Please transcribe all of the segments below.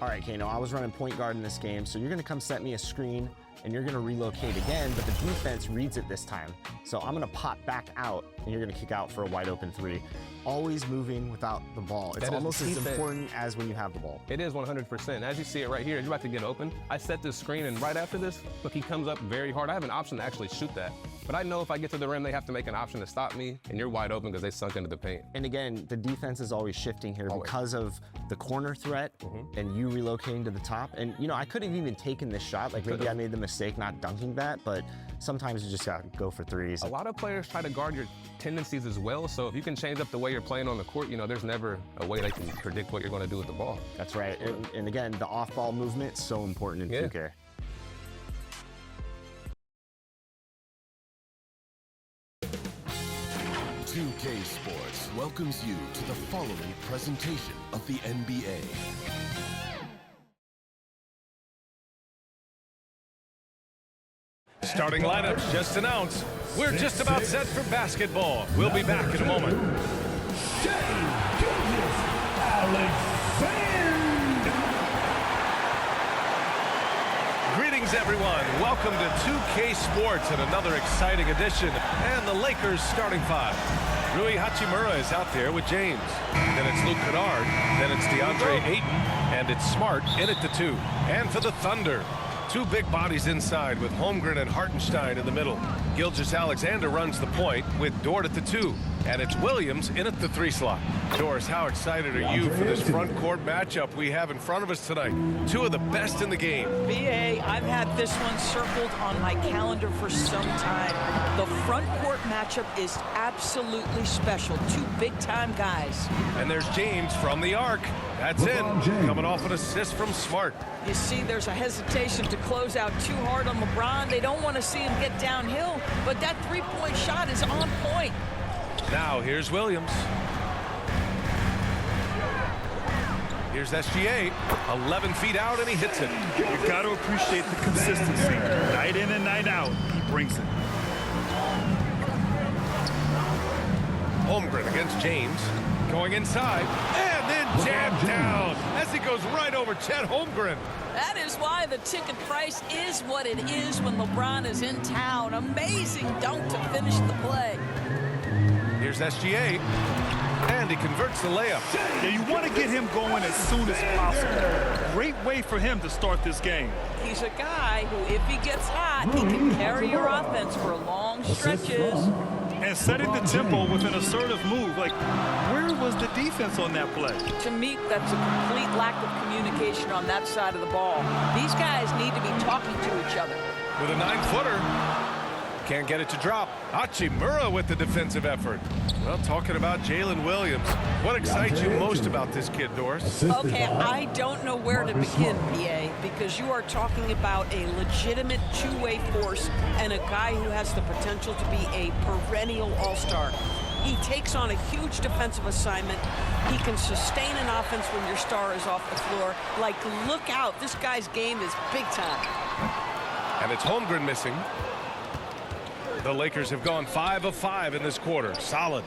All right, Kano, I was running point guard in this game, so you're gonna come set me a screen and you're gonna relocate again, but the defense reads it this time. So I'm gonna pop back out and you're gonna kick out for a wide open three. Always moving without the ball. It's almost as important as when you have the ball. It is 100%. As you see it right here, you're about to get open. I set this screen, and right after this, look, he comes up very hard. I have an option to actually shoot that. But I know if I get to the rim, they have to make an option to stop me, and you're wide open because they sunk into the paint. And again, the defense is always shifting here because of the corner threat and you relocating to the top. And, you know, I could have even taken this shot. Like, maybe I made the mistake not dunking that, but sometimes you just got to go for threes. A lot of players try to guard your tendencies as well, so if you can change up the way you're playing on the court, you know, there's never a way they can predict what you're going to do with the ball. That's right. And again, the off-ball movement is so important in 2K. .2K Sports welcomes you to the following presentation of the NBA. Starting lineups just announced. We're just about set for basketball. We'll be back in a moment. Greetings, everyone. Welcome to 2K Sports and another exciting edition. And the Lakers starting five. Rui Hachimura is out there with James. Then it's Luke Kennard. Then it's DeAndre Ayton. And it's Smart in at the 2. And for the Thunder, two big bodies inside with Holmgren and Hartenstein in the middle. Gilgeous-Alexander runs the point with Dort at the 2. And it's Williams in at the 3 slot. Doris, how excited are you for this front court matchup we have in front of us tonight? Two of the best in the game. BA, I've had this one circled on my calendar for some time. The front court matchup is absolutely special. Two big-time guys. And there's James from the arc. That's in, coming off an assist from Smart. You see, there's a hesitation to close out too hard on LeBron. They don't want to see him get downhill, but that three-point shot is on point. Now here's Williams. Here's SGA, 11 feet out, and he hits it. You've got to appreciate the consistency. Night in and night out, he brings it. Holmgren against James, going inside, and then jammed down as he goes right over Chet Holmgren. That is why the ticket price is what it is when LeBron is in town. Amazing dunk to finish the play. Here's SGA, and he converts the layup. Yeah, you want to get him going as soon as possible. Great way for him to start this game. He's a guy who, if he gets hot, he can carry your offense for long stretches. And setting the tempo with an assertive move. Like, where was the defense on that play? To me, that's a complete lack of communication on that side of the ball. These guys need to be talking to each other. With a 9-footer. Can't get it to drop. Hachimura with the defensive effort. Well, talking about Jalen Williams, what excites you most about this kid, Doris? Okay, I don't know where to begin, PA, because you are talking about a legitimate two-way force and a guy who has the potential to be a perennial all-star. He takes on a huge defensive assignment. He can sustain an offense when your star is off the floor. Like, look out. This guy's game is big time. And it's Holmgren missing. The Lakers have gone 5 of 5 in this quarter. Solid.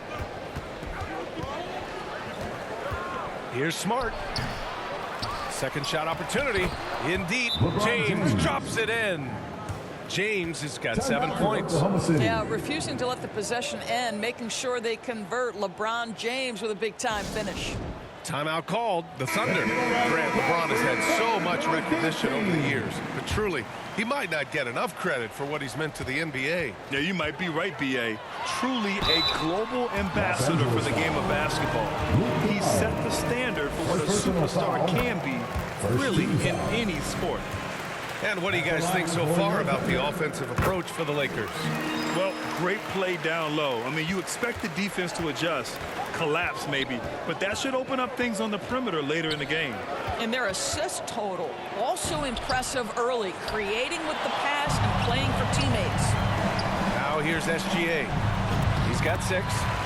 Here's Smart. Second shot opportunity. Indeed, James drops it in. James has got 7 points. Yeah, refusing to let the possession end, making sure they convert. LeBron James with a big-time finish. Timeout called. The Thunder. Grant, LeBron has had so much recognition over the years, but truly, he might not get enough credit for what he's meant to the NBA. Yeah, you might be right, B.A. Truly a global ambassador for the game of basketball. He set the standard for what a superstar can be, really, in any sport. And what do you guys think so far about the offensive approach for the Lakers? Well, great play down low. I mean, you expect the defense to adjust, collapse maybe, but that should open up things on the perimeter later in the game. And their assist total, also impressive early, creating with the pass and playing for teammates. Now here's SGA. He's got 6.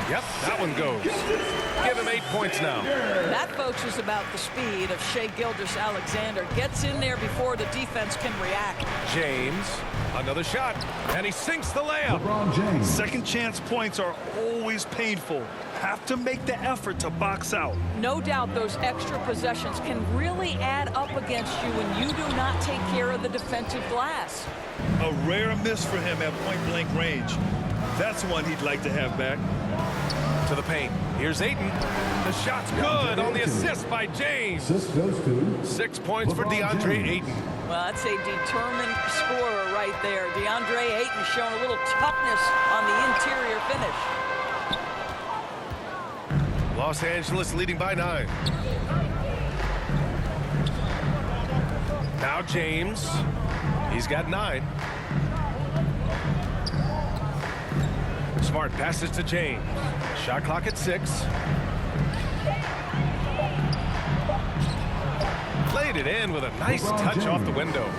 Yep, that one goes. Give him 8 points now. That, folks, is about the speed of Shai Gilgeous-Alexander. Gets in there before the defense can react. James, another shot, and he sinks the layup. Second chance points are always painful. Have to make the effort to box out. No doubt those extra possessions can really add up against you when you do not take care of the defensive glass. A rare miss for him at point-blank range. That's one he'd like to have back. To the paint. Here's Ayton. The shot's good on the assist by James. 6 points for DeAndre Ayton. Well, that's a determined scorer right there. DeAndre Ayton showing a little toughness on the interior finish. Los Angeles leading by 9. Now James. He's got 9. Smart passes to James. Shot clock at 6. Played it in with a nice touch off the window.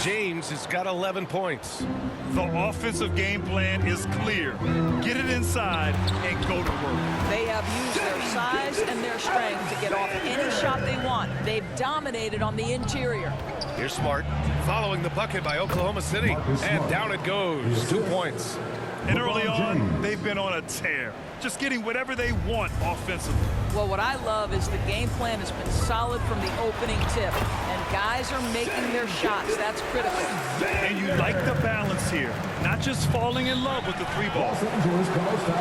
James has got 11 points. The offensive game plan is clear. Get it inside and go to work. They have used their size and their strength to get off any shot they want. They've dominated on the interior. Here's Smart following the bucket by Oklahoma City. And down it goes. 2 points. And early on, they've been on a tear. Just getting whatever they want offensively. Well, what I love is the game plan has been solid from the opening tip. And guys are making their shots. That's critical. And you like the balance here. Not just falling in love with the 3-ball.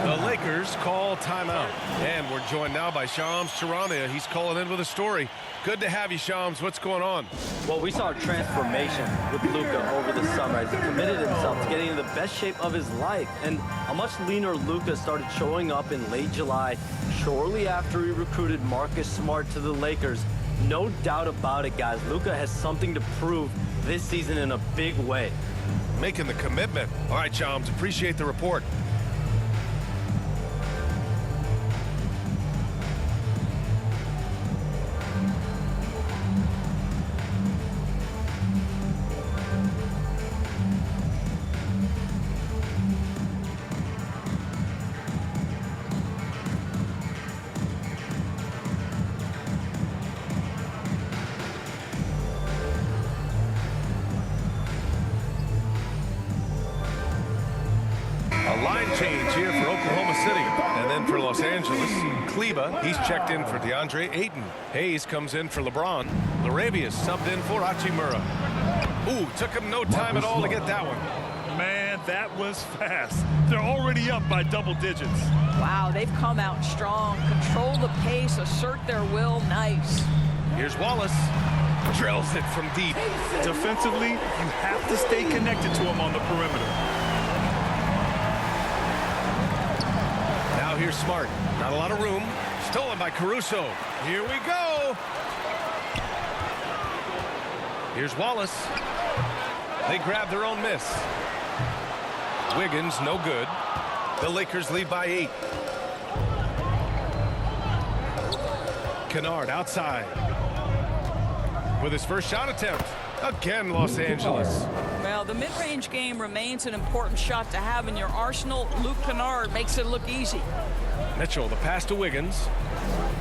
The Lakers call timeout. And we're joined now by Shams Charania. He's calling in with a story. Good to have you, Shams. What's going on? Well, we saw a transformation with Luka over the summer as he committed himself to getting in the best shape of his life. And a much leaner Luka started showing up in late July, shortly after he recruited Marcus Smart to the Lakers. No doubt about it, guys. Luka has something to prove this season in a big way. Making the commitment. All right, Shams, appreciate the report. Line change here for Oklahoma City. And then for Los Angeles, Kleba, he's checked in for DeAndre Ayton. Hayes comes in for LeBron. Larabia's subbed in for Hachimura. Ooh, took him no time at all to get that one. Man, that was fast. They're already up by double digits. Wow, they've come out strong. Control the pace, assert their will. Nice. Here's Wallace. Drills it from deep. Defensively, you have to stay connected to him on the perimeter. Now here's Smart. Not a lot of room. Stolen by Caruso. Here we go. Here's Wallace. They grab their own miss. Wiggins, no good. The Lakers lead by 8. Kennard outside. With his first shot attempt. Again, Los Angeles. Well, the mid-range game remains an important shot to have in your arsenal. Luke Kennard makes it look easy. Mitchell, the pass to Wiggins.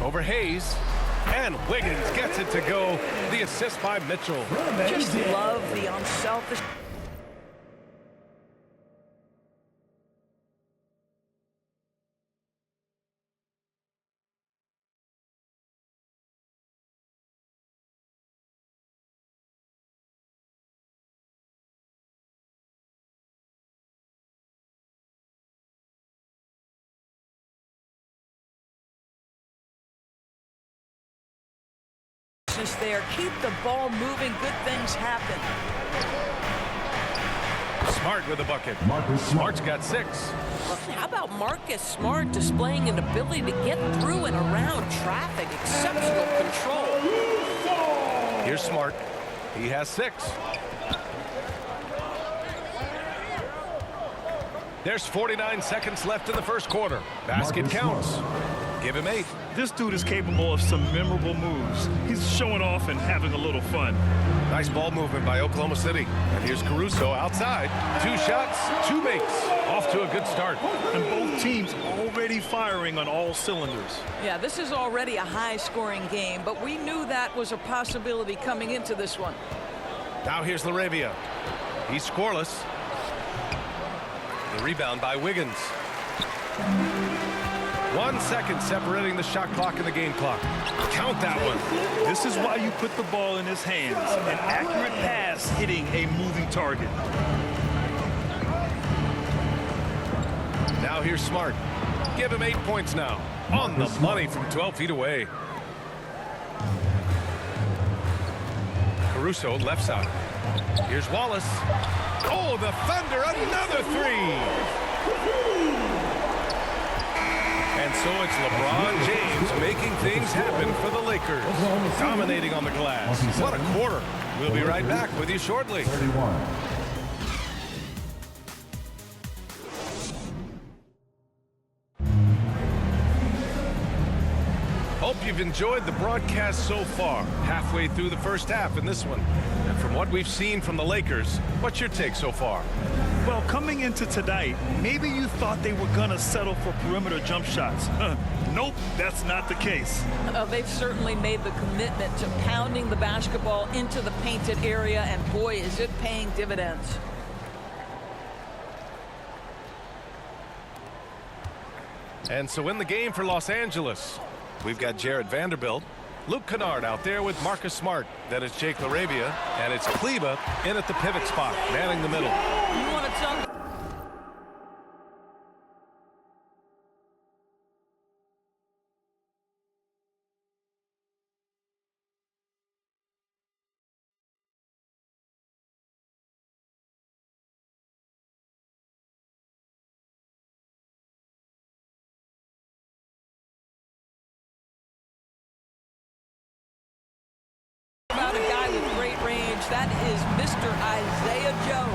Over Hayes. And Wiggins gets it to go. The assist by Mitchell. Just love the unselfish. There. Keep the ball moving. Good things happen. Smart with the bucket. Smart's got 6. How about Marcus Smart displaying an ability to get through and around traffic? Exceptional control. Here's Smart. He has 6. There's 49 seconds left in the first quarter. Basket counts. Give him 8. This dude is capable of some memorable moves. He's showing off and having a little fun. Nice ball movement by Oklahoma City. And here's Caruso outside. 2 shots, 2 makes. Off to a good start. And both teams already firing on all cylinders. Yeah, this is already a high-scoring game, but we knew that was a possibility coming into this one. Now here's Laravia. He's scoreless. The rebound by Wiggins. 1 second separating the shot clock and the game clock. Count that one. This is why you put the ball in his hands. An accurate pass hitting a moving target. Now here's Smart. Give him 8 points now. On the money from 12 feet away. Caruso left side. Here's Wallace. Oh, the Thunder, another 3. And so it's LeBron James making things happen for the Lakers. Dominating on the glass. What a quarter. We'll be right back with you shortly. Hope you've enjoyed the broadcast so far. Halfway through the first half in this one. And from what we've seen from the Lakers, what's your take so far? Well, coming into tonight, maybe you thought they were going to settle for perimeter jump shots. Nope, that's not the case. They've certainly made the commitment to pounding the basketball into the painted area, and boy, is it paying dividends. And so in the game for Los Angeles, we've got Jared Vanderbilt, Luke Kennard out there with Marcus Smart. Then it's Jake Laravia, and it's Kleba in at the pivot spot, manning the middle. You want to tell me? About a guy with great range. That is Mr. Isaiah Joe.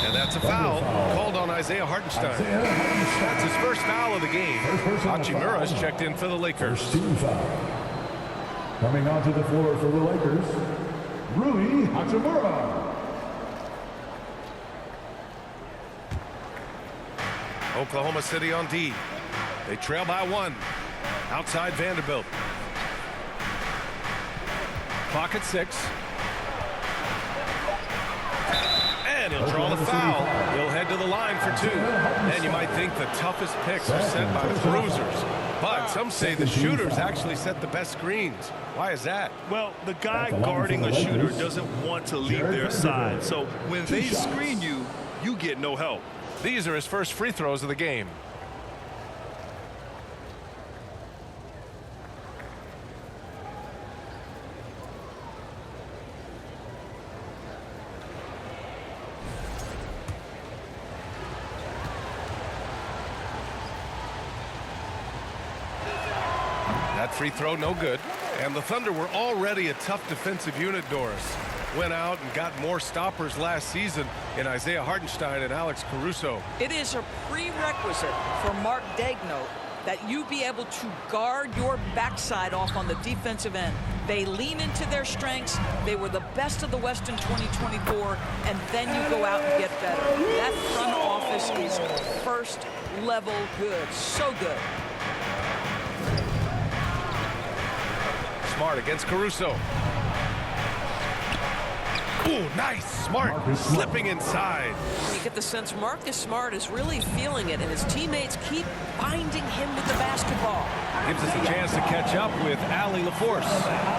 And that's a foul called on Isaiah Hartenstein. That's his first foul of the game. Hachimura's checked in for the Lakers. First team foul. Coming onto the floor for the Lakers, Rui Hachimura. Oklahoma City on D. They trail by 1. Outside Vanderbilt. Clock at 6. And he'll draw the foul. He'll head to the line for 2. And you might think the toughest picks are set by the bruisers. But some say the shooters actually set the best screens. Why is that? Well, the guy guarding a shooter doesn't want to leave their side. So when they screen you, you get no help. These are his first free throws of the game. That free throw no good. And the Thunder were already a tough defensive unit, Doris. Went out and got more stoppers last season in Isaiah Hartenstein and Alex Caruso. It is a prerequisite for Mark Daigneault that you be able to guard your backside off on the defensive end. They lean into their strengths. They were the best of the West in 2024, and then you go out and get better. That front office is first level good. So good. Smart against Caruso. Ooh, nice. Smart slipping inside. You get the sense Marcus Smart is really feeling it, and his teammates keep finding him with the basketball. Gives us a chance to catch up with Allie LaForce.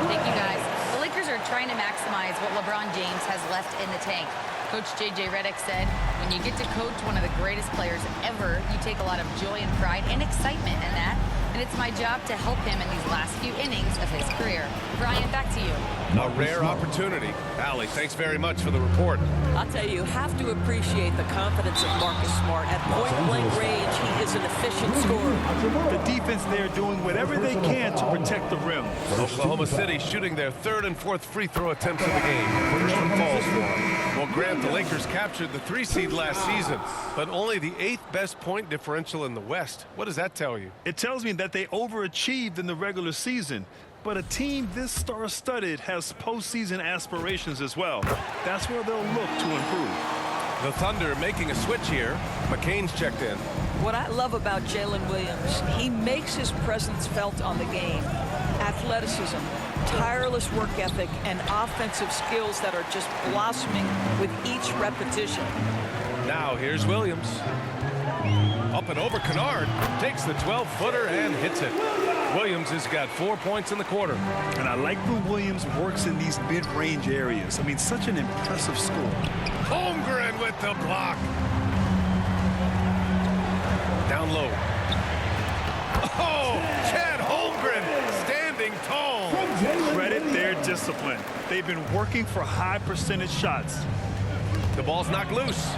Thank you, guys. The Lakers are trying to maximize what LeBron James has left in the tank. Coach J.J. Redick said, when you get to coach one of the greatest players ever, you take a lot of joy and pride and excitement in that. and it's my job to help him in these last few innings of his career. Brian, back to you. A rare opportunity. Allie, thanks very much for the report. I'll tell you have to appreciate the confidence of Marcus Smart. At point-blank range, he is an efficient scorer. The defense there doing whatever they can to protect the rim. Oklahoma City shooting their third and fourth free throw attempts of the game. First one falls for them. Well, Grant, the Lakers captured the 3 seed last season, but only the 8th best point differential in the West. What does that tell you? It tells me that they overachieved in the regular season. But a team this star-studded has postseason aspirations as well. That's where they'll look to improve. The Thunder making a switch here. McCain's checked in. What I love about Jalen Williams, he makes his presence felt on the game. Athleticism, tireless work ethic, and offensive skills that are just blossoming with each repetition. Now here's Williams. Up and over Kennard. Takes the 12-footer and hits it. Williams has got 4 points in the quarter. And I like when Williams works in these mid-range areas. I mean, such an impressive score. Holmgren with the block. Down low. Oh, Chad Holmgren standing tall. Credit their discipline. They've been working for high percentage shots. The ball's knocked loose.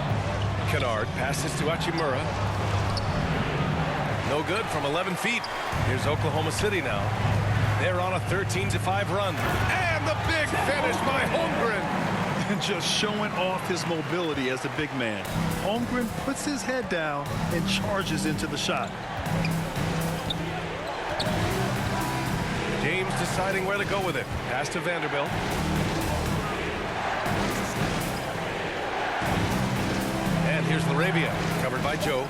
Kennard passes to Hachimura. No good from 11 feet. Here's Oklahoma City now. They're on a 13-5 run. And the big finish by Holmgren. And just showing off his mobility as a big man. Holmgren puts his head down and charges into the shot. James deciding where to go with it. Pass to Vanderbilt. And here's Laravia, covered by Joe.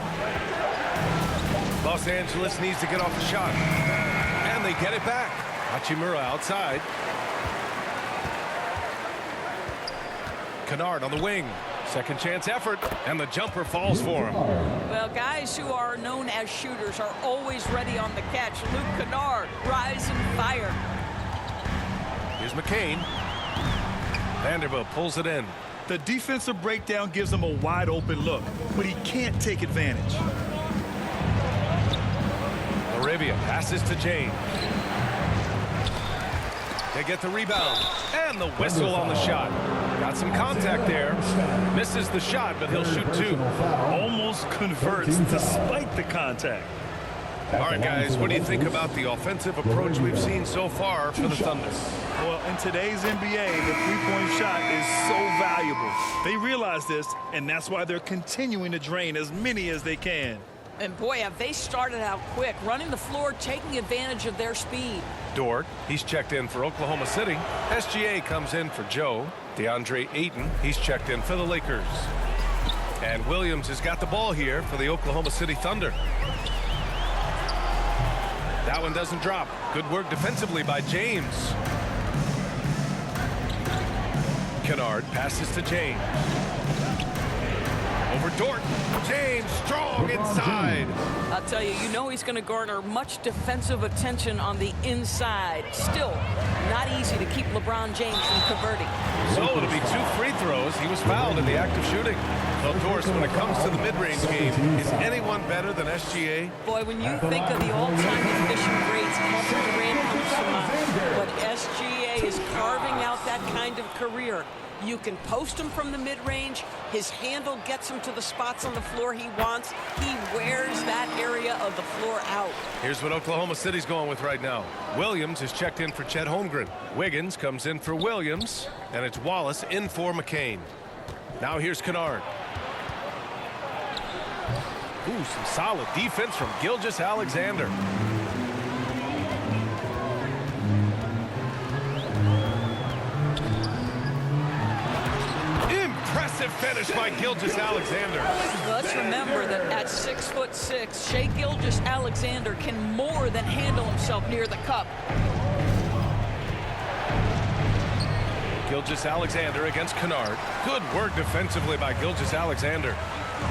Los Angeles needs to get off the shot. And they get it back. Hachimura outside. Kennard on the wing. Second chance effort. And the jumper falls for him. Well, guys who are known as shooters are always ready on the catch. Luke Kennard, rise and fire. Here's McCain. Vanderbilt pulls it in. The defensive breakdown gives him a wide open look, but he can't take advantage. Arabia passes to James. They get the rebound. And the whistle on the shot. Got some contact there. Misses the shot, but he'll shoot 2. Almost converts despite the contact. All right, guys, what do you think about the offensive approach we've seen so far for the Thunder? Well, in today's NBA, the three-point shot is so valuable. They realize this, and that's why they're continuing to drain as many as they can. And boy, have they started out quick, running the floor, taking advantage of their speed. Dort, he's checked in for Oklahoma City. SGA comes in for Joe. DeAndre Ayton, he's checked in for the Lakers. And Williams has got the ball here for the Oklahoma City Thunder. That one doesn't drop. Good work defensively by James. Kennard passes to James. Over Dort. James strong inside. I'll tell you, you know he's going to garner much defensive attention on the inside. Still, not easy to keep LeBron James from converting. So it'll be 2 free throws. He was fouled in the act of shooting. Of course, when it comes to the mid-range game, is anyone better than SGA? Boy, when you think of the all-time efficient greats, Kevin Durant comes to mind. But SGA is carving out that kind of career. You can post him from the mid-range. His handle gets him to the spots on the floor he wants. He wears that area of the floor out. Here's what Oklahoma City's going with right now. Williams is checked in for Chet Holmgren. Wiggins comes in for Williams. And it's Wallace in for McCain. Now here's Kennard. Ooh, some solid defense from Gilgeous-Alexander. Impressive finish by Gilgeous-Alexander. Let's remember that at 6'6", Shai Gilgeous-Alexander can more than handle himself near the cup. Gilgeous-Alexander against Kennard. Good work defensively by Gilgeous-Alexander.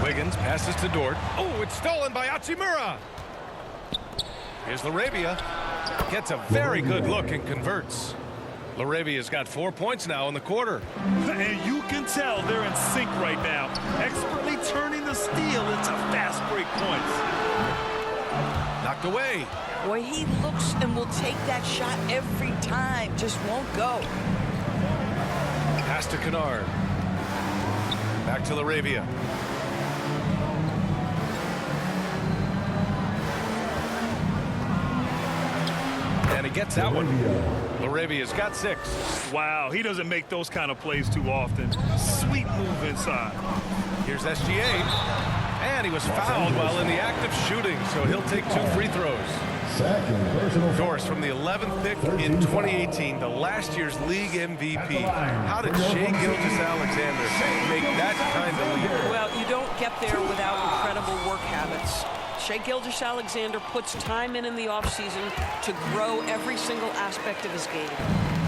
Wiggins passes to Dort. Oh, it's stolen by Hachimura. Here's Laravia. Gets a very good look and converts. Laravia's got 4 points now in the quarter. And you can tell they're in sync right now, expertly turning the steal into fast break points. Knocked away. Boy, he looks and will take that shot every time. Just won't go. Pass to Kennard. Back to Laravia. And he gets that one. Laravia's got 6. Wow, he doesn't make those kind of plays too often. Sweet move inside. Here's SGA. And he was fouled while in the act of shooting, so he'll take 2 free throws. Doris, from the 11th pick in 2018, the last year's league MVP. How did Shai Gilgeous-Alexander make that kind of lead? Well, you don't get there without incredible work habits. Shai Gilgeous-Alexander puts time in the offseason to grow every single aspect of his game.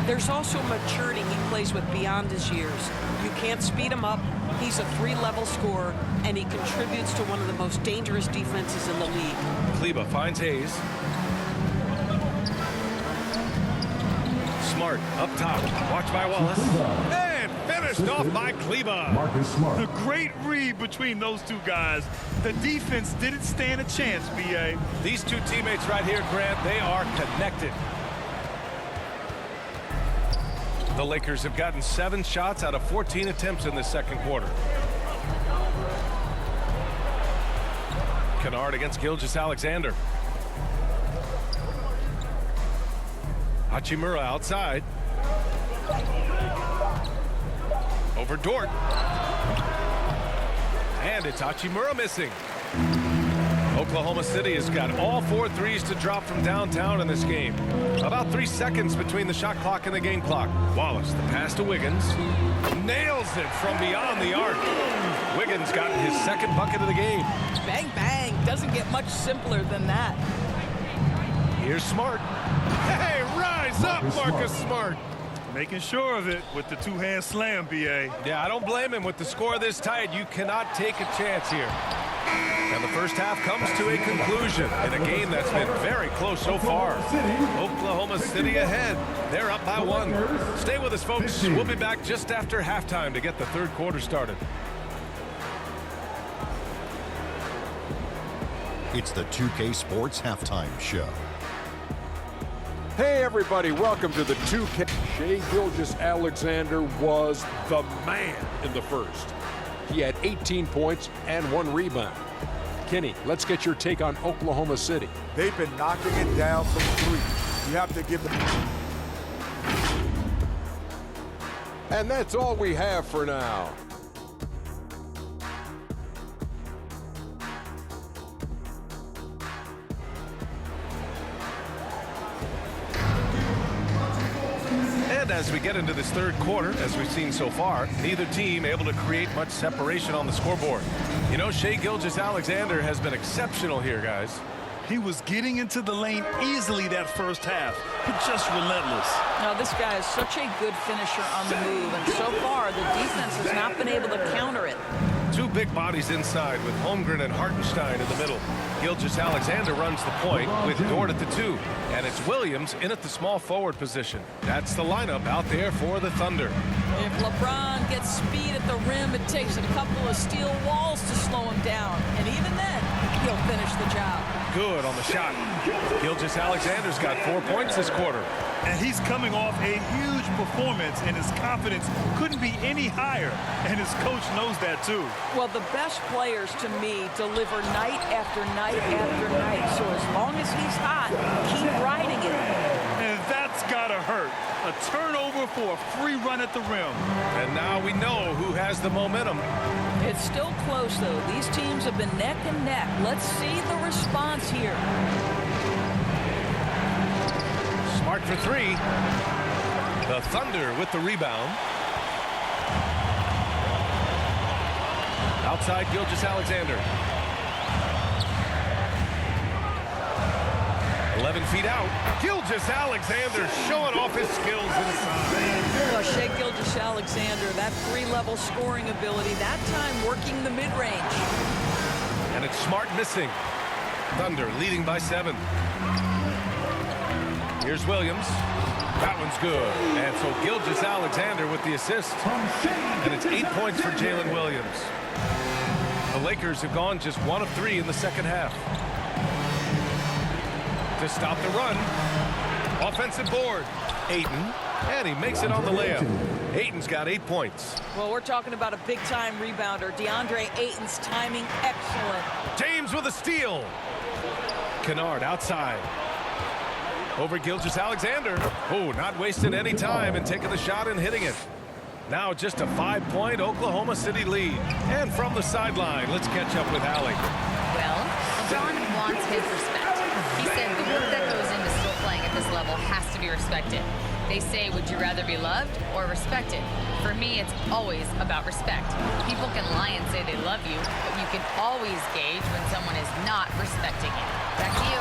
There's also maturity he plays with beyond his years. You can't speed him up. He's a 3-level scorer, and he contributes to one of the most dangerous defenses in the league. Kleba finds Hayes. Smart up top. Watch by Wallace. And finished off by Kleba. Marcus Smart. A great read between those two guys. The defense didn't stand a chance, B.A. These two teammates right here, Grant, they are connected. The Lakers have gotten 7 shots out of 14 attempts in the second quarter. Kennard against Gilgeous-Alexander. Hachimura outside. Over Dort. And it's Hachimura missing. Oklahoma City has got all 4 threes to drop from downtown in this game. About 3 seconds between the shot clock and the game clock. Wallace, the pass to Wiggins. Nails it from beyond the arc. Wiggins got his 2nd bucket of the game. Bang, bang. Doesn't get much simpler than that. Here's Smart. Hey, rise up, Marcus Smart. Making sure of it with the 2-hand slam, B.A. Yeah, I don't blame him. With the score this tight, you cannot take a chance here. And the first half comes to a conclusion in a game that's been very close so far. Oklahoma City ahead. They're up by 1. Stay with us, folks. We'll be back just after halftime to get the third quarter started. It's the 2K Sports Halftime Show. Hey everybody, welcome to the 2K. Shai Gilgeous-Alexander was the man in the first. He had 18 points and 1 rebound. Kenny, let's get your take on Oklahoma City. They've been knocking it down from 3. You have to give them. And that's all we have for now. And as we get into this third quarter, as we've seen so far, neither team able to create much separation on the scoreboard. You know, Shai Gilgeous-Alexander has been exceptional here, guys. He was getting into the lane easily that first half, but just relentless. Now, this guy is such a good finisher on the move, and so far, the defense has not been able to counter it. 2 big bodies inside with Holmgren and Hartenstein in the middle. Gilgeous-Alexander runs the point with Dort at the 2. And it's Williams in at the small forward position. That's the lineup out there for the Thunder. If LeBron gets speed at the rim, it takes a couple of steel walls to slow him down. And even then, he'll finish the job. Good on the shot. Gilgeous-Alexander's got 4 points this quarter. And he's coming off a huge performance, and his confidence couldn't be any higher. And his coach knows that, too. Well, the best players, to me, deliver night after night after night. So as long as he's hot, keep riding it. And that's got to hurt. A turnover for a free run at the rim. And now we know who has the momentum. It's still close, though. These teams have been neck and neck. Let's see the response here. Smart for 3. The Thunder with the rebound. Outside Gilgeous-Alexander. 11 feet out. Gilgeous-Alexander showing off his skills inside. Well, Shai Gilgeous-Alexander, that 3-level scoring ability, that time working the mid-range. And it's Smart missing. Thunder leading by 7. Here's Williams. That one's good. And so Gilgeous-Alexander with the assist. And it's 8 points for Jalen Williams. The Lakers have gone just 1 of 3 in the second half. to stop the run. Offensive board. Ayton, and he makes it on the layup. Ayton's got 8 points. Well, we're talking about a big-time rebounder. DeAndre Ayton's timing, excellent. James with a steal. Kennard outside. Over Gilgeous-Alexander. Oh, not wasting any time and taking the shot and hitting it. Now just a 5-point Oklahoma City lead. And from the sideline, let's catch up with Allie. Well, LeBron wants his respect. He said the work that goes into still playing at this level has to be respected. They say, would you rather be loved or respected? For me, it's always about respect. People can lie and say they love you, but you can always gauge when someone is not respecting you. Back to you.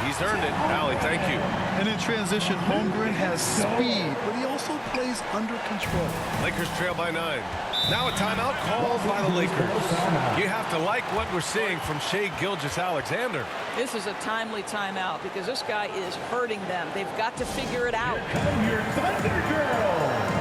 He's earned it. Allie, thank you. And in transition, Holmgren has speed, but he also plays under control. Lakers trail by 9. Now a timeout called by the Lakers. You have to like what we're seeing from Shai Gilgeous-Alexander. This is a timely timeout because this guy is hurting them. They've got to figure it out. Come here, Thunder Girl.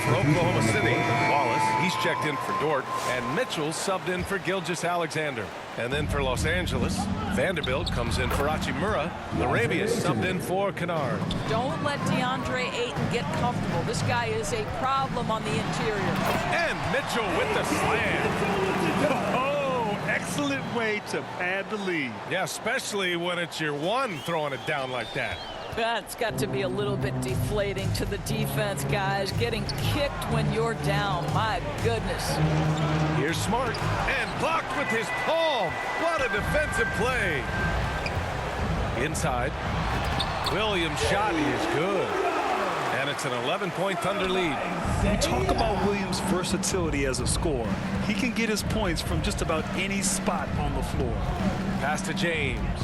For Oklahoma City, Wallace, he's checked in for Dort, and Mitchell subbed in for Gilgeous-Alexander. And then for Los Angeles, Vanderbilt comes in for Hachimura. Larabius subbed in for Kennard. Don't let DeAndre Ayton get comfortable. This guy is a problem on the interior. And Mitchell with the slam. Oh, excellent way to pad the lead. Yeah, especially when it's your one throwing it down like that. That's got to be a little bit deflating to the defense, guys. Getting kicked when you're down. My goodness. Here's Smart. And blocked with his palm. What a defensive play. Inside. Williams' shot is good. And it's an 11-point Thunder lead. We talk about Williams' versatility as a scorer. He can get his points from just about any spot on the floor. Pass to James.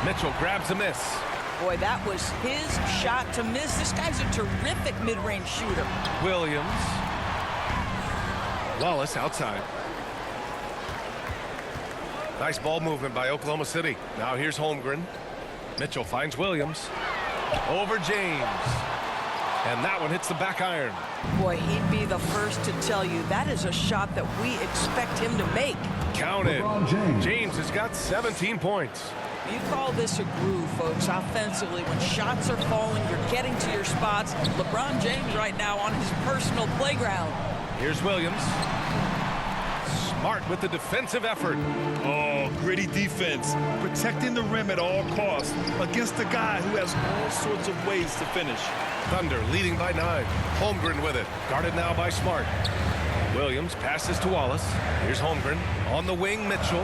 Mitchell grabs a miss. Boy, that was his shot to miss. This guy's a terrific mid-range shooter. Williams. Wallace outside. Nice ball movement by Oklahoma City. Now here's Holmgren. Mitchell finds Williams. Over James. And that one hits the back iron. Boy, he'd be the first to tell you that is a shot that we expect him to make. Counted. James has got 17 points. You call this a groove, folks, offensively. When shots are falling, you're getting to your spots. LeBron James right now on his personal playground. Here's Williams. Smart with the defensive effort. Oh, gritty defense. Protecting the rim at all costs against a guy who has all sorts of ways to finish. Thunder leading by 9. Holmgren with it. Guarded now by Smart. Williams passes to Wallace. Here's Holmgren. On the wing, Mitchell.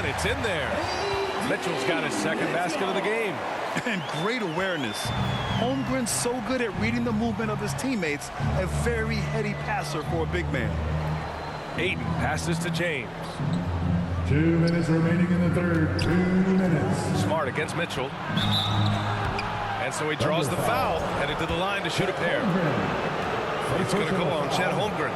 It's in there. Mitchell's got his second basket of the game. And great awareness. Holmgren's so good at reading the movement of his teammates. A very heady passer for a big man. Ayton passes to James. 2 minutes remaining in the third. 2 minutes. Smart against Mitchell. And so he draws the foul, headed to the line to shoot a pair. It's going to go on Chet Holmgren.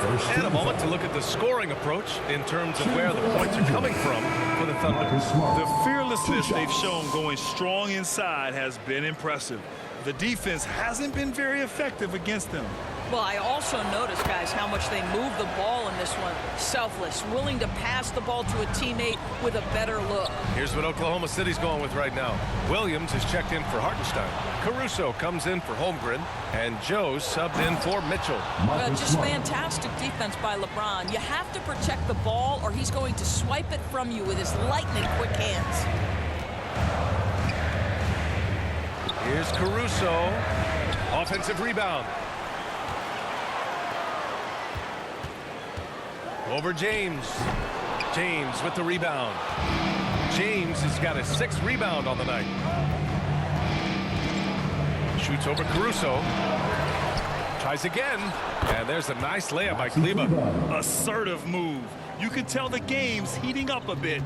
And a moment to look at the scoring approach in terms of where the points are coming from for the Thunder. The fearlessness they've shown going strong inside has been impressive. The defense hasn't been very effective against them. Well, I also noticed, guys, how much they move the ball in this one. Selfless, willing to pass the ball to a teammate with a better look. Here's what Oklahoma City's going with right now. Williams is checked in for Hartenstein. Caruso comes in for Holmgren. And Joe's subbed in for Mitchell. Well, just fantastic defense by LeBron. You have to protect the ball or he's going to swipe it from you with his lightning quick hands. Here's Caruso. Offensive rebound. Over James. James with the rebound. James has got his 6th rebound on the night. Shoots over Caruso. Tries again. And there's a nice layup by Kleber. Assertive move. You can tell the game's heating up a bit.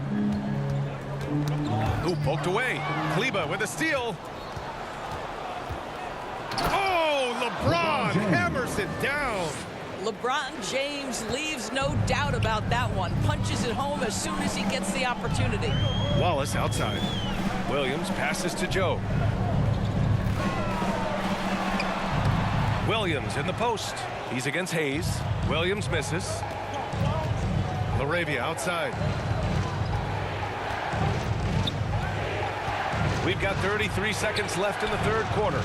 Ooh, poked away. Kleber with a steal. Oh! LeBron hammers it down. LeBron James leaves no doubt about that one. Punches it home as soon as he gets the opportunity. Wallace outside. Williams passes to Joe. Williams in the post. He's against Hayes. Williams misses. Laravia outside. We've got 33 seconds left in the third quarter.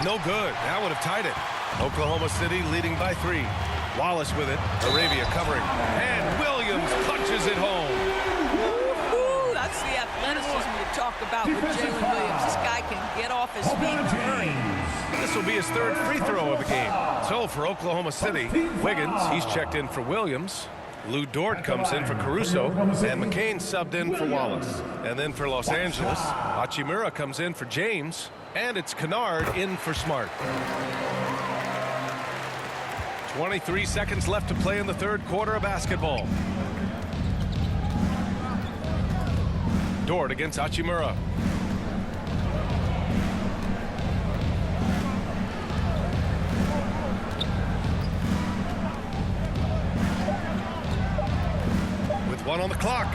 No good. That would have tied it. Oklahoma City leading by 3. Wallace with it. Laravia covering. And Williams punches it home. Ooh, that's the athleticism you talk about with Jalen Williams. This guy can get off his feet in a hurry. This will be his third free throw of the game. So for Oklahoma City, Wiggins, he's checked in for Williams. Lou Dort comes in for Caruso, and McCain subbed in for Wallace. And then for Los Angeles, Hachimura comes in for James, and it's Kennard in for Smart. 23 seconds left to play in the third quarter of basketball. Dort against Hachimura. One on the clock,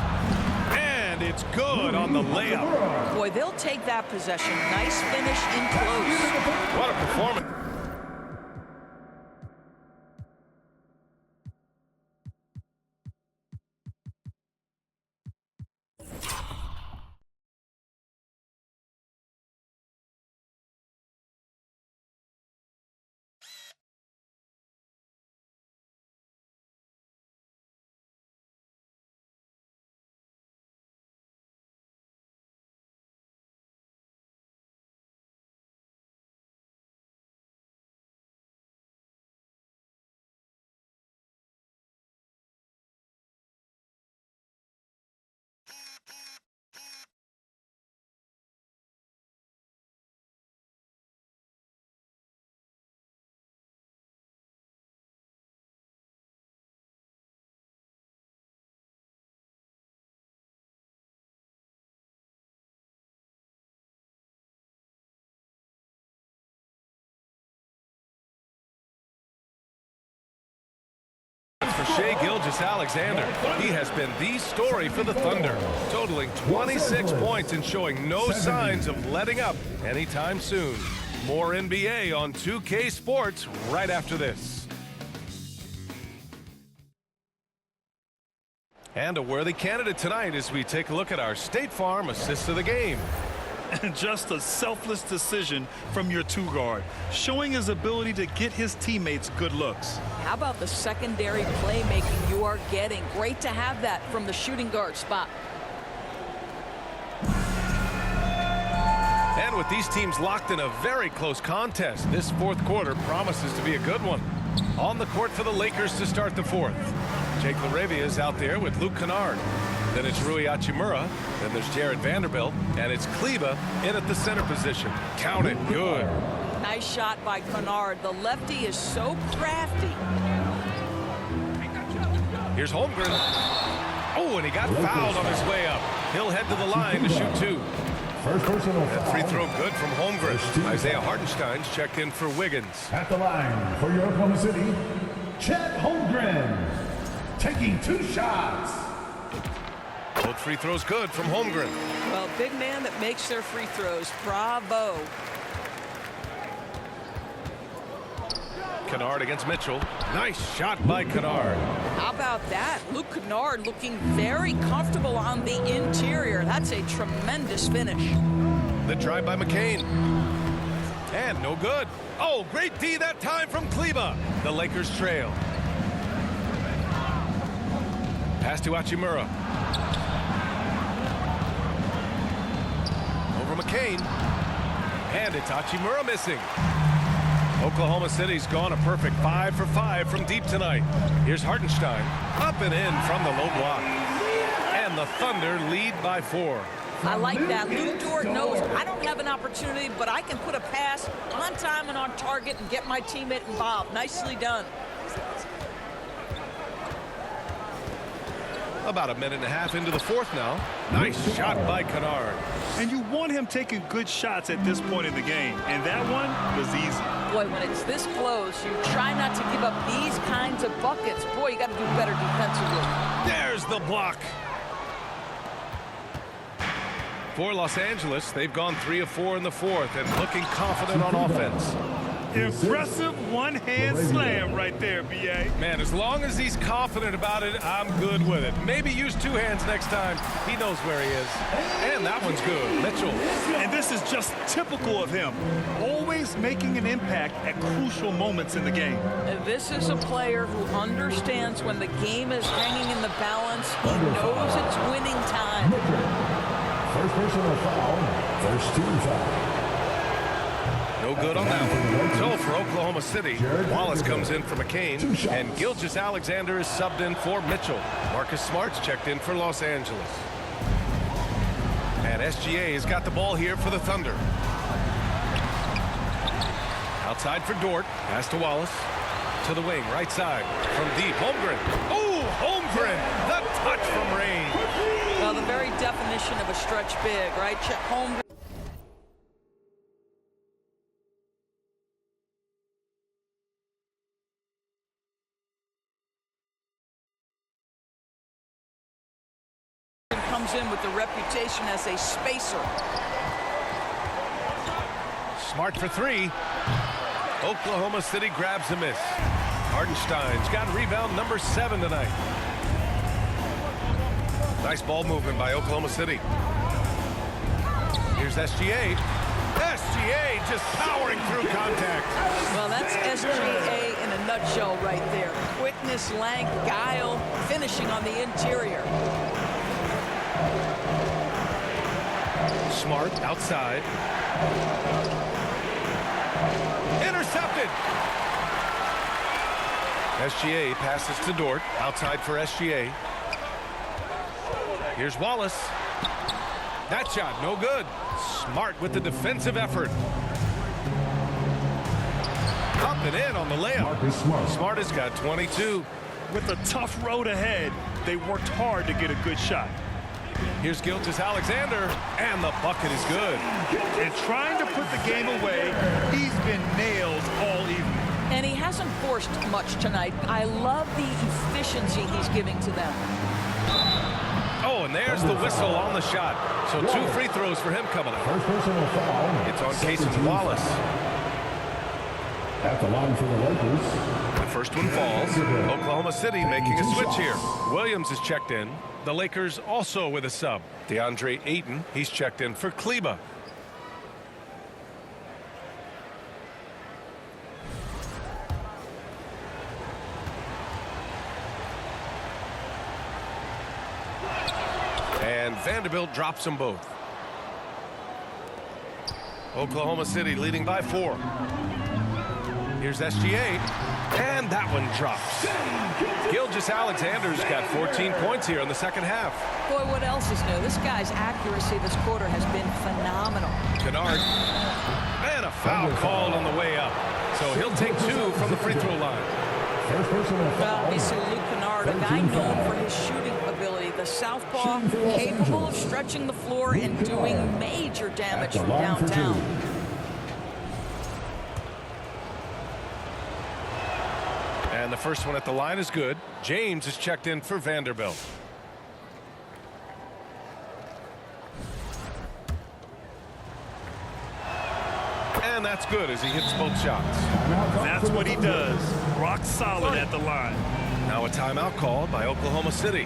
and it's good on the layup. Boy, they'll take that possession. Nice finish in close. What a performance. For Shai Gilgeous-Alexander. He has been the story for the Thunder, totaling 26 points and showing no signs of letting up anytime soon. More NBA on 2K Sports right after this. And a worthy candidate tonight as we take a look at our State Farm assist of the game. And just a selfless decision from your two guard, showing his ability to get his teammates good looks. How about the secondary playmaking you are getting? Great to have that from the shooting guard spot. And with these teams locked in a very close contest, this fourth quarter promises to be a good one. On the court for the Lakers to start the fourth. Jake Laravia is out there with Luke Kennard. Then it's Rui Hachimura. Then there's Jared Vanderbilt. And it's Kleba in at the center position. Count it. Good. Nice shot by Kennard. The lefty is so crafty. Here's Holmgren. Oh, and he got fouled on his way up. He'll head to the line to shoot 2. That free throw good from Holmgren. Isaiah Hartenstein's checked in for Wiggins. At the line for your Oklahoma City, Chet Holmgren, taking 2 shots. Both free throws good from Holmgren. Well, big man that makes their free throws. Bravo. Kennard against Mitchell. Nice shot by Kennard. How about that? Luke Kennard looking very comfortable on the interior. That's a tremendous finish. The drive by McCain. And no good. Oh, great D that time from Kleba. The Lakers trail. Pass to Hachimura. Over McCain. And it's Hachimura missing. Oklahoma City's gone a perfect 5 for 5 from deep tonight. Here's Hartenstein. Up and in from the low block. And the Thunder lead by 4. I like that. Luke Dort knows I don't have an opportunity, but I can put a pass on time and on target and get my teammate involved. Nicely done. About a minute and a half into the fourth now. Nice shot by Kennard. And you want him taking good shots at this point in the game, and that one was easy. Boy, when it's this close, you try not to give up these kinds of buckets. Boy, you got to do better defensively. There's the block. For Los Angeles, they've gone 3 of 4 in the fourth and looking confident on offense. Impressive one-hand slam right there, B.A. Man, as long as he's confident about it, I'm good with it. Maybe use 2 hands next time. He knows where he is. And that one's good. Mitchell. And this is just typical of him. Always making an impact at crucial moments in the game. This is a player who understands when the game is hanging in the balance. He knows it's winning time. First personal foul, first team foul. No good on that one. So for Oklahoma City, Wallace comes in for McCain, and Gilgeous-Alexander is subbed in for Mitchell. Marcus Smart's checked in for Los Angeles. And SGA has got the ball here for the Thunder. Outside for Dort. Pass to Wallace. To the wing, right side. From deep, Holmgren. Oh, Holmgren! The touch from range. Well, the very definition of a stretch big, right? Holmgren. Comes in with the reputation as a spacer. Smart for 3. Oklahoma City grabs a miss. Hardenstein's got rebound number 7 tonight. Nice ball movement by Oklahoma City. Here's SGA. SGA just powering through contact. Well, that's SGA in a nutshell right there. Quickness, length, guile, finishing on the interior. Smart outside. Intercepted. SGA passes to Dort. Outside for SGA. Here's Wallace. That shot, no good. Smart with the defensive effort. Up and in on the layup. Smart has got 22. With a tough road ahead, they worked hard to get a good shot. Here's Gilgeous-Alexander, and the bucket is good. And trying to put the game away, he's been nailed all evening. And he hasn't forced much tonight. I love the efficiency he's giving to them. Oh, and there's the whistle on the shot. So 2 free throws for him coming up. First personal foul. It's on Casey Wallace. At the line for the Lakers. The first one falls. Oklahoma City making a switch here. Williams is checked in. The Lakers also with a sub. DeAndre Ayton, he's checked in for Kleba. And Vanderbilt drops them both. Oklahoma City leading by 4. Here's SGA, and that one drops. Gilgeous-Alexander's got 14 points here in the second half. Boy, what else is new? This guy's accuracy this quarter has been phenomenal. Kennard, and a foul called on the way up. So he'll take 2 from the free throw line. Well, we see Luke Kennard, a guy known for his shooting ability. The southpaw, capable of stretching the floor and doing major damage from downtown. And the first one at the line is good. James is checked in for Vanderbilt. And that's good as he hits both shots. That's what he does. Rock solid at the line. Now a timeout called by Oklahoma City.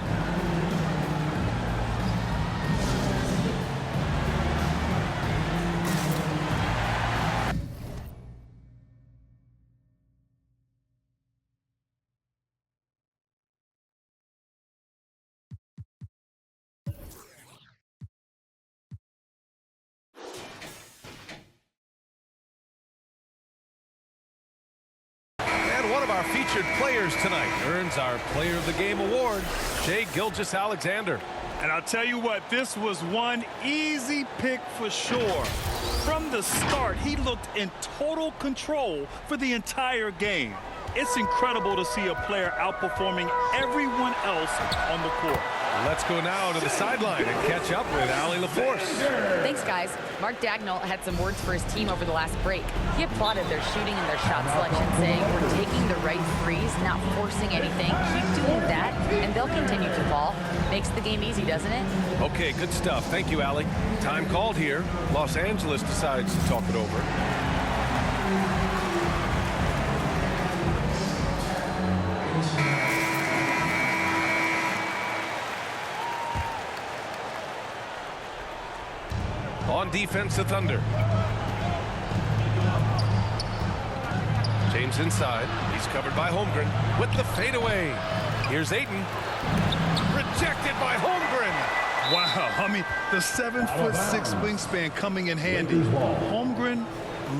One of our featured players tonight earns our Player of the Game award, Shai Gilgeous-Alexander. And I'll tell you what, this was one easy pick for sure. From the start, he looked in total control for the entire game. It's incredible to see a player outperforming everyone else on the court. Let's go now to the sideline and catch up with Allie LaForce. Thanks, guys. Mark Dagnall had some words for his team over the last break. He applauded their shooting and their shot selection, saying, "We're taking the right threes, not forcing anything. Keep doing that, and they'll continue to fall." Makes the game easy, doesn't it? Okay, good stuff. Thank you, Allie. Time called here. Los Angeles decides to talk it over. On defense, the Thunder. James inside. He's covered by Holmgren with the fadeaway. Here's Ayton. Rejected by Holmgren. Wow, I mean, the 7'6" wingspan coming in handy. Holmgren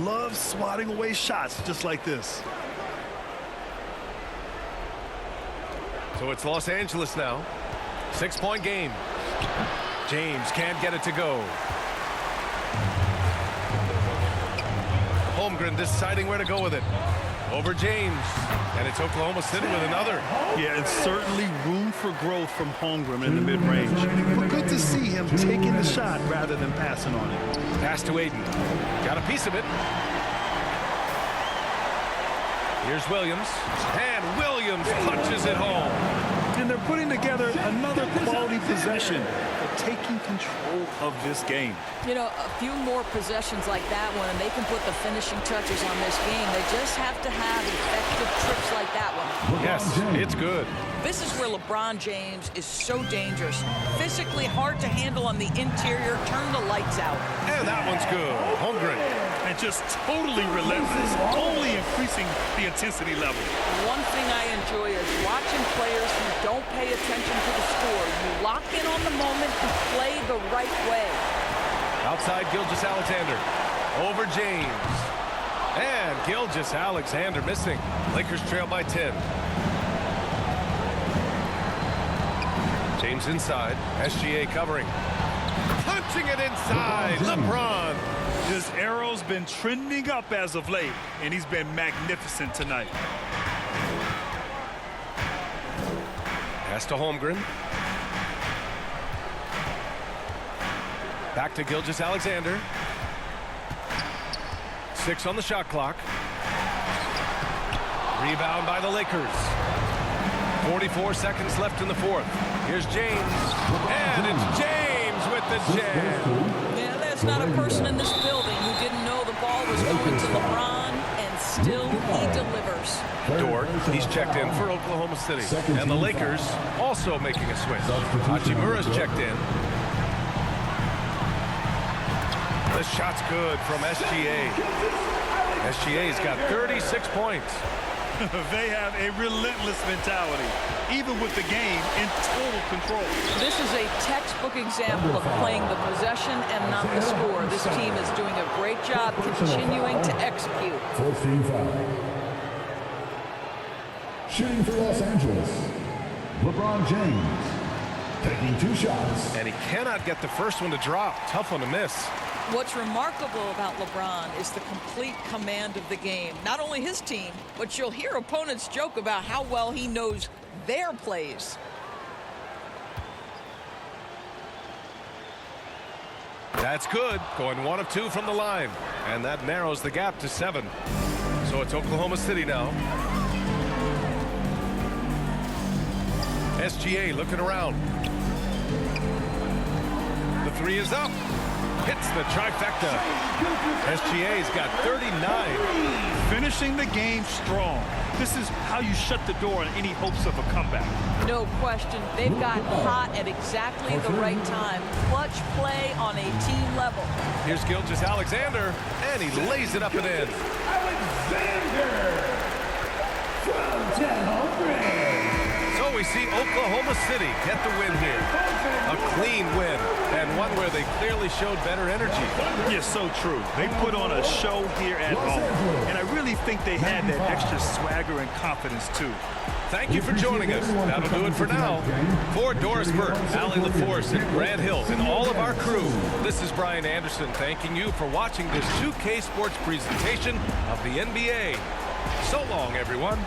loves swatting away shots just like this. So it's Los Angeles now. 6-point game. James can't get it to go. Holmgren deciding where to go with it. Over James. And it's Oklahoma City with another. Yeah, and certainly room for growth from Holmgren in the mid-range. But good to see him taking the shot rather than passing on it. Pass to Ayton. Got a piece of it. Here's Williams. And Williams punches it home. And they're putting together another quality possession, but taking control of this game. You know, a few more possessions like that one, and they can put the finishing touches on this game. They just have to have effective trips like that one. Yes, it's good. This is where LeBron James is so dangerous. Physically hard to handle on the interior. Turn the lights out. And that one's good. Holmgren. And just totally relentless, only increasing the intensity level. One thing I enjoy is watching players who don't pay attention to the score. You lock in on the moment and play the right way. Outside Gilgeous-Alexander. Over James. And Gilgeous-Alexander missing. Lakers trail by 10. James inside. SGA covering. Punching it inside. LeBron. His arrow's been trending up as of late, and he's been magnificent tonight. Pass to Holmgren. Back to Gilgeous-Alexander. 6 on the shot clock. Rebound by the Lakers. 44 seconds left in the fourth. Here's James. And it's James with the jam. Yeah, there's not a person in this building who didn't know the ball was going to LeBron, and still he delivers. Dort, he's checked in for Oklahoma City. And the Lakers also making a switch. Hachimura's checked in. The shot's good from SGA. SGA's got 36 points. They have a relentless mentality, even with the game in total control. This is a textbook example of playing the possession and not the score. This team is doing a great job continuing to execute. 14 foul. Shooting for Los Angeles, LeBron James, taking 2 shots. And he cannot get the first one to drop. Tough one to miss. What's remarkable about LeBron is the complete command of the game. Not only his team, but you'll hear opponents joke about how well he knows their plays. That's good. Going 1 of 2 from the line. And that narrows the gap to 7. So it's Oklahoma City now. SGA looking around. The 3 is up. Hits the trifecta. SGA's got 39. Finishing the game strong. This is how you shut the door on any hopes of a comeback. No question. They've got hot at exactly the right time. Clutch play on a team level. Here's Gilgeous-Alexander, and he lays it up and in. Alexander from 10 home. So we see Oklahoma City get the win here. A clean win, and one where they clearly showed better energy. Yes, so true. They put on a show here at home, and I really think they had that extra swagger and confidence, too. Thank you for joining us. That'll do it for now. For Doris Burke, Allie LaForce, and Grant Hill, and all of our crew, this is Brian Anderson thanking you for watching this 2K Sports presentation of the NBA. So long, everyone.